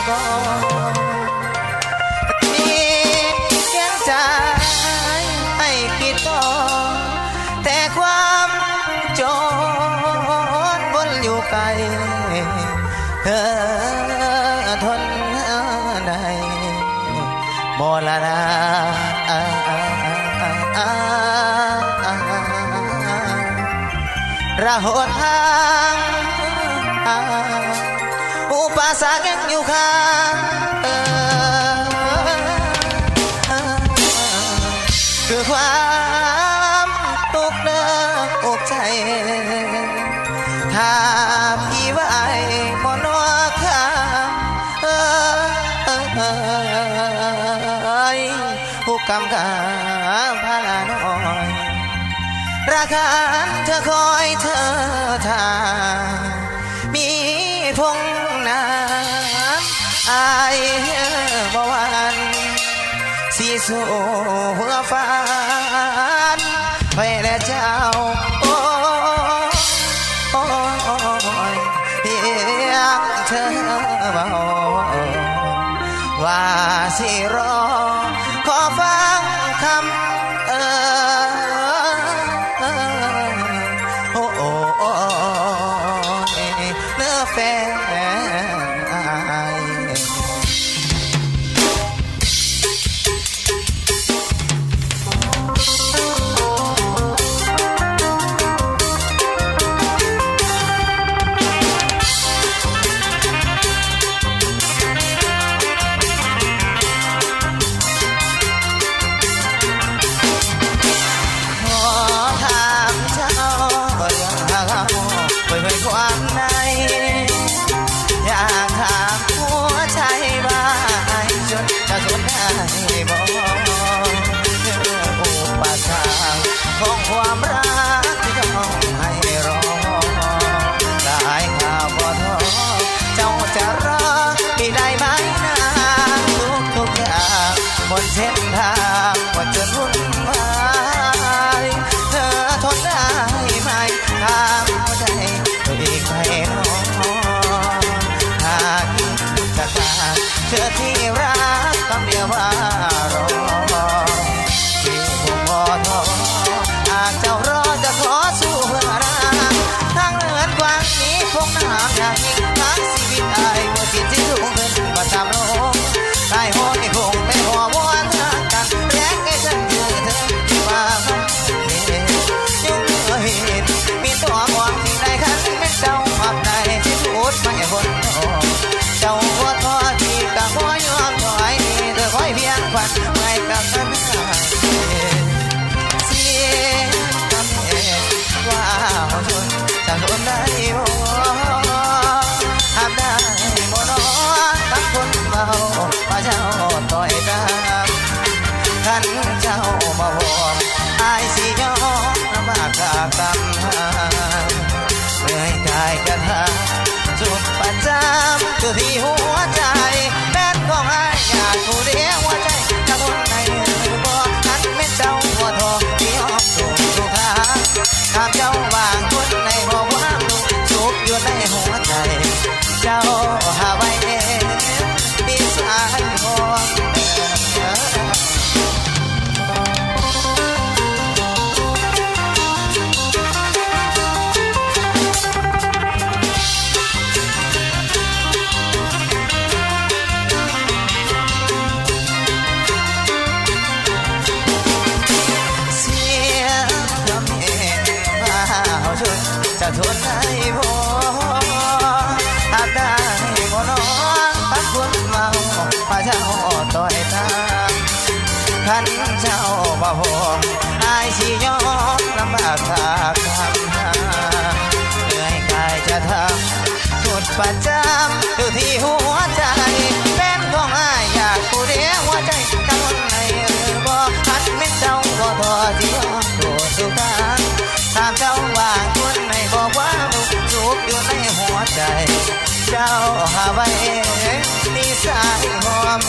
บ่มีเพียงใจให้คิดต่อแต่ความจนวนอยู่ไกลเธอทนได้บ่ละนะระหดทางอุปสรรคยังอยู่ข้างคือความตุกเนื้ออกใจถ้าพี่ไว้บนหัวข้างผู้กำกับพาลาน้อยราคาเธอคอยเธอทามีพงน้ำอายบ่วันสีสู่หัวฟ้านไปและเจ้าโอ้ยเพียงเธอบอกว่าสิรอขอฟังคำเนื้อแฟนอายความในอยากถามหัวใจบ้างจนจะทนได้บ่อุปสรรคของความรักที่ต้องให้รอได้ข่าวบ่ท้อเจ้าจะรอที่ได้ไหมนะทุกอย่างบนเส้นทางว่าจนวุ่นวายเธอทนได้ไหมถามหัวใจอีกไม่น้อยหากจะตามเธอที่รักคำเดียวว่ารอที่ผู้พอท้อหากเจ้ารอจะขอสู้เพื่อรักทางเดินกว้างนี้คงน้ำอย่างยิ่งทั้งชีวิตอายว่าจิตที่สูงขึ้นมาตามโลกได้ห้อยคงไม่หัววนกันแรงให้ฉันยืนเธอที่ว่ามันยุ่งเห็นมีตัวความที่ได้คันเป็นเจ้าความใดที่พูดไม่พ้นเจ้าหัวท้อที่กะหัวยอมถอยเธอคอยเพียงฝันไม่กับฉันเสียคำเอ่ยว่าชนจะทนได้บ่ห้ามได้บ่น้อตั้งคนเมาว่าเจ้าต่อยตามขันเจ้ามาบอกอายสิยอมลำบากกากำเมื่อยกายกันหาจุดประจำคือที่หัวใจแม่นของอายอยากผู้เดียวหัวใจจะทนในหรือบ่หันเป็นเจ้าหัวทองที่ยอมส่งทุกทางถามเจ้าบางคนในบอกว่าสุขอยู่ในหัวใจเจ้าหาไว้เองมีสายห่วงจะทนได้บ่อาจได้บ่น้องพักคนเมาพาเจ้าต่อยตามขันเจ้าบ่พออายสิยอมลำบากทากทำเหนื่อยกายจะทำสุดประจำอยู่ที่หัวใจเป็นของอายอยากผู้เดียวหัวใจกังวลในหรือบ่หันเป็นเจ้าบ่ทอที่ยอมโดดสุขานถามเจ้าว่าคนในบอกว่าลูกจุกอยู่ในหัวใจเจ้าหาไว้นิสัยหอม